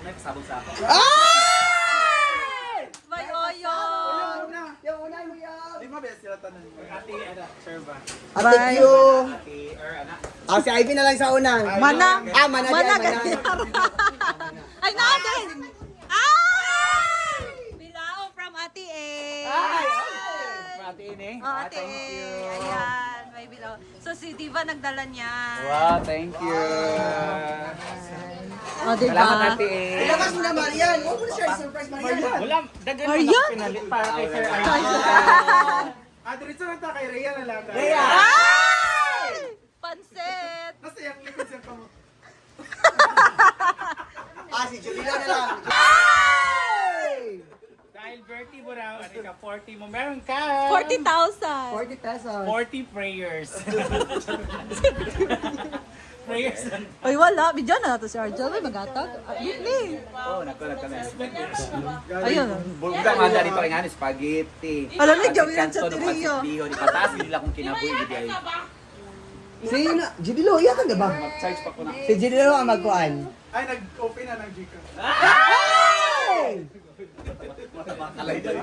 may pasabog sa ako. May oyo! Yung una mo yan. Di ba best sila tanong? Ate, ano, sir ba? Thank you. Ate, or anak? Si Ivy na lang sa una. Mana! Mana Mana dyan, mana. Ay, natin! Ay! Bilao from Ate A. Ate Ine? Oh, Ate A. Ayan, may bilao. So, si Diva nagdala niya. Wow, thank you. O, diba? Salamat Ate A. Ilabas mo na, Marian. Huwag mo na share surprise, Marian. Wala, dagan mo Ayan. na pinalit para kay Sir Aryan. Diretso lang ta kay Rhea na lang. Rhea! Ay! Pansit! Nasa yung likod siya pa mo. Si Julila na lang. Dahil birthday mo raw, ano ka, 40 mo, meron ka. 40,000. 40 pesos. 40 prayers. Prayers. Ay, wala. Bidyan na nato si Arjel. Ay, magatag. Bili. Oo, nagka-expect. Ayun. Bulga nga na dito kay nga spaghetti. Alam niyo, gawin yan sa Kanto ng trio. pansitbiho. Di pataas nila kung kinabuhi. Di ay Sino na? Jidilo, iyan ka ba? mag-charge pa ko na. Si Jidilo ang magkuhan. Ay, nag-open na ng Gcash. Matalay dali.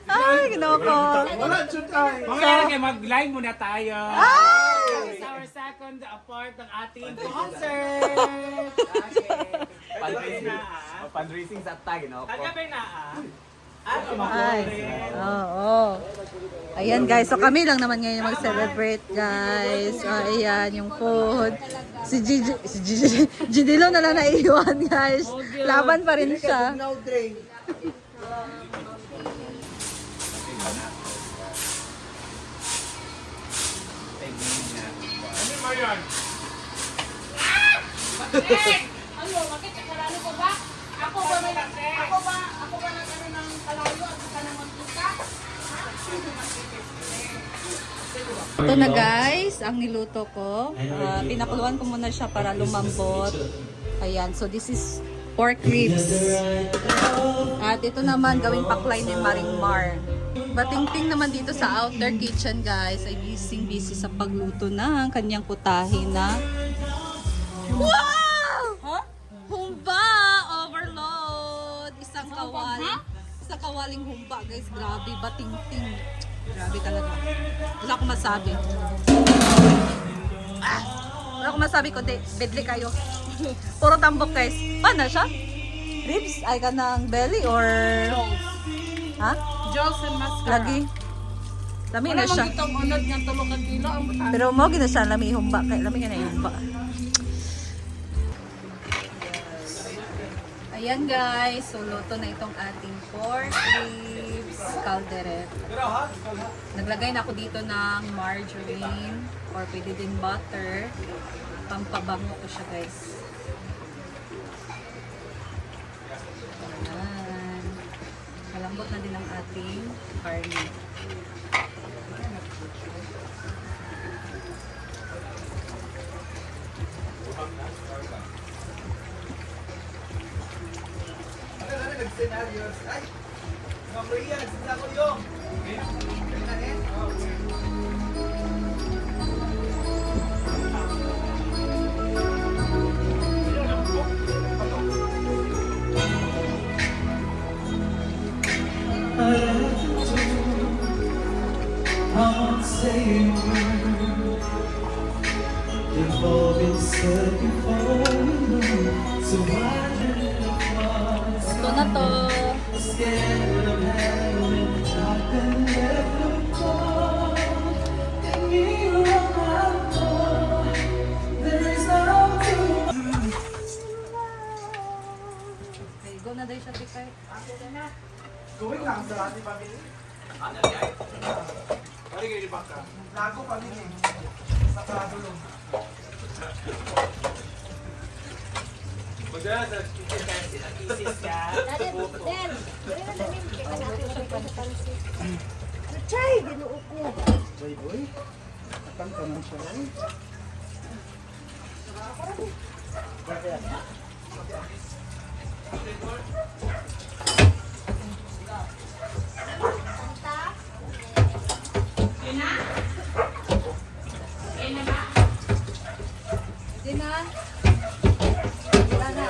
Ay, ginoko. Wala, shoot tayo. Mamaya kayo mag-live muna tayo. This is our second part ng ating concert. Fundraising. Fundraising sa tag, no? Kagabi na Ay, oo. Ayan guys, so kami lang naman ngayon mag-celebrate guys. Ayan yung food. Si Gidilo na lang naiiwan guys. Laban pa rin siya. No drink. Ano mo yun? Ano, bakit karalo ko ba? Ako ba nagano ng kalayo at saka ng mantika? Ito na guys, ang niluto ko. Pinakuluan ko muna siya para lumambot. Ayan, so this is pork ribs. At ito naman gawing paklay ni Maring Mar. Batingting naman dito sa outer kitchen guys ay busy sa pagluto ng kanyang putahe na wow! Humba overload! Isang kawaling humba guys. Grabe, batingting. Grabe talaga. Wala akong masabi. Wala akong masabi kundi bedli kayo. Puro tambok guys. Paano siya? Ribs? Ay ka ng belly or... Ha? Jaws and mascara. Lagi. Lami na siya. Wala mang unod ng 3 kilo ang butan. Pero mo gina siya lami humba. Kaya lami na yung humba. Ayan guys. So luto na itong ating pork ribs calderette. Naglagay na ako dito ng margarine or pwede din butter. Pampabango ko siya guys. Ayan. Malambot na din ang ating karne. Scenarios. Ay! Mga Korea, nagsinda ko yung. Ito na to. Okay, go na daw siya, Tikay. Going lang sa ating pamilya. Pwede kayo ba ka? Lago pamilya. Sa kadulo. Boy, boy. Atang ka man siya. Di na. Wala na.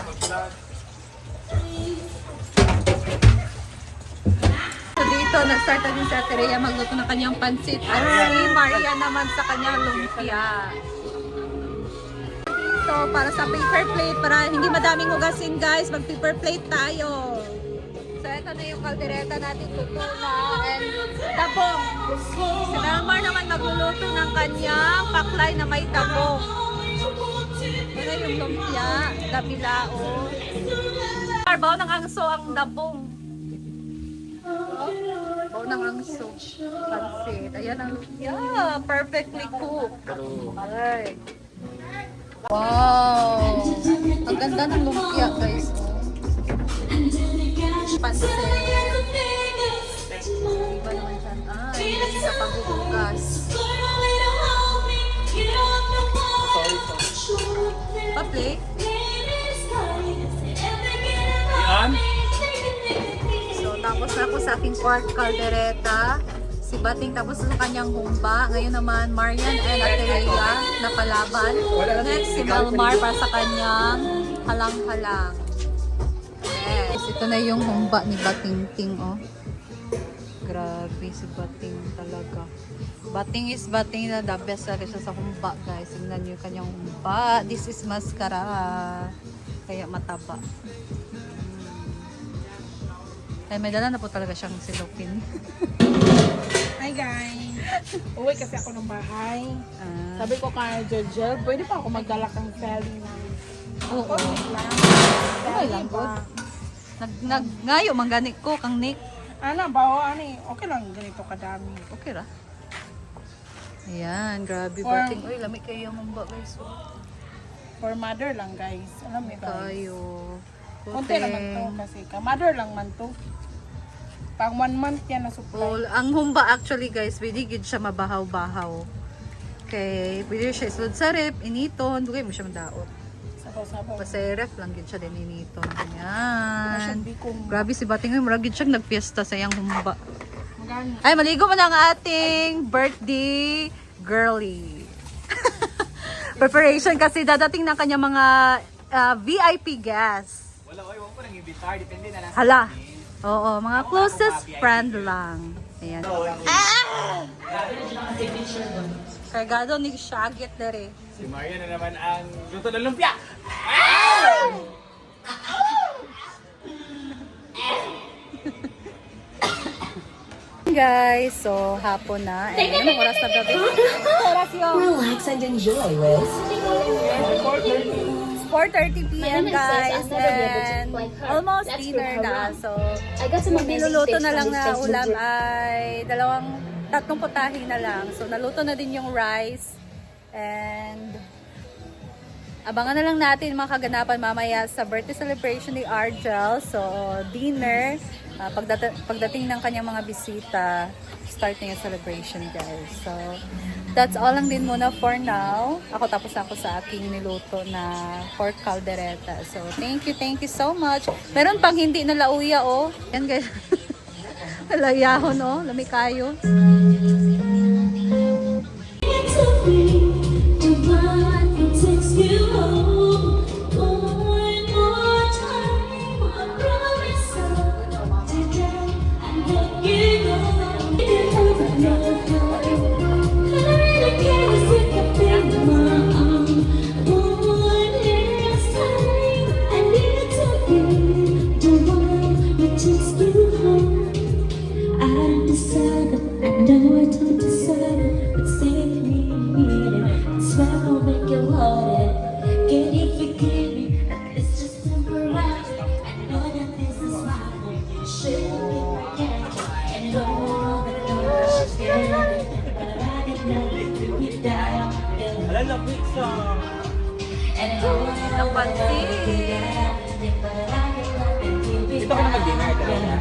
So dito, nag-start na din si Ate Rhea magluto ng kanyang pansit. At si Maria naman sa kanyang lumpia. Dito, para sa paper plate, para hindi madaming hugasin guys, mag-paper plate tayo. So ito na yung kaldereta natin, luto na. And tabong. Si Melmar naman magluluto ng kanyang paklay na may tabong. Ito na yung lumpia, dabilao. Baw ng angso ang dabong. Baw ng angso. Pansit. Ayan ang lumpia. Perfectly cooked. Alright. Wow! Ang ganda ng lumpia guys. Pansit. Iba naman siya. Hindi sa paghuhugas. Pa-play? Yan. So, tapos na ako sa aking pork caldereta. Si Bating tapos sa kanyang humba. Ngayon naman, Marian and Ate Rhea na palaban. Next, si Melmar para sa kanyang halang-halang. Yes, ito na yung humba ni Bating Ting, oh. Grabe si Bating talaga. Bating is Bating na the best talaga siya sa humba, guys. Tingnan niyo yung kanyang humba. This is mascara. Kaya mataba. Ay, may dala na po talaga siyang silupin. Hi guys! Uwi kasi ako ng bahay. Ah, Sabi ko kay Jojo, pwede pa ako magdala kang selling ng oo. lang. Okay lang po. Ngayo, mangganit ko, kang Nick. Ano, bawo, okay lang ganito kadami. Okay ra. Ayan, grabe Or- Bating. Uy, lamig kayo yung humba, guys. For mother lang guys. Alam mo guys. Tayo. Kunti naman to kasi mother lang man to. Pang 1 month yan na supply. Well, ang humba actually guys, pwede gid siya mabahaw-bahaw. Okay, pwede siya isulod sa rep, initon, dugay mo siya madaot. Sabaw-sabaw. Kasi ref lang gid siya din initon. Masyad Ganyan. bikong. Grabe si Bating, murag gid siya nagpiesta sa iyang humba. Magani. Ay, maligo mo na ang ating birthday girly. Preparation kasi dadating ng kanya mga VIP guests. Wala, oy, wala ko nang ibitar. Depende na lang sa Hala. amin. Oo, mga closest friend lang. Ayan. Kargado ni Shagit dere. Si Maria na naman ang luto ng lumpia. Guys, so hapon na. And anong oras na gabi? Oras yun. Relax and enjoy with 4:30 p.m. guys. And almost dinner na. So, yung niluluto na lang na ulam ay tatlong putahe na lang. So, naluto na din yung rice. And abangan na lang natin mga kaganapan mamaya sa birthday celebration ni Argel. So, dinner. Pagdating ng kanyang mga bisita, start na yung celebration, guys. So, that's all lang din muna for now. Tapos ako sa aking niluto na pork caldereta. So, thank you so much. Meron pang hindi na lauya, oh. Yan, guys. Layahon, oh. Lami kayo. Alala, pizza. Ang pansit. Dito ka na mag-dinner talaga.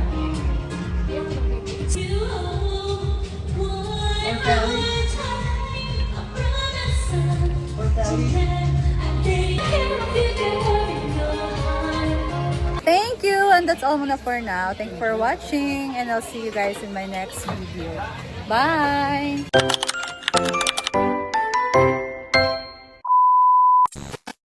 Thank you, and that's all muna for now. Thank you for watching, and I'll see you guys in my next video. Bye!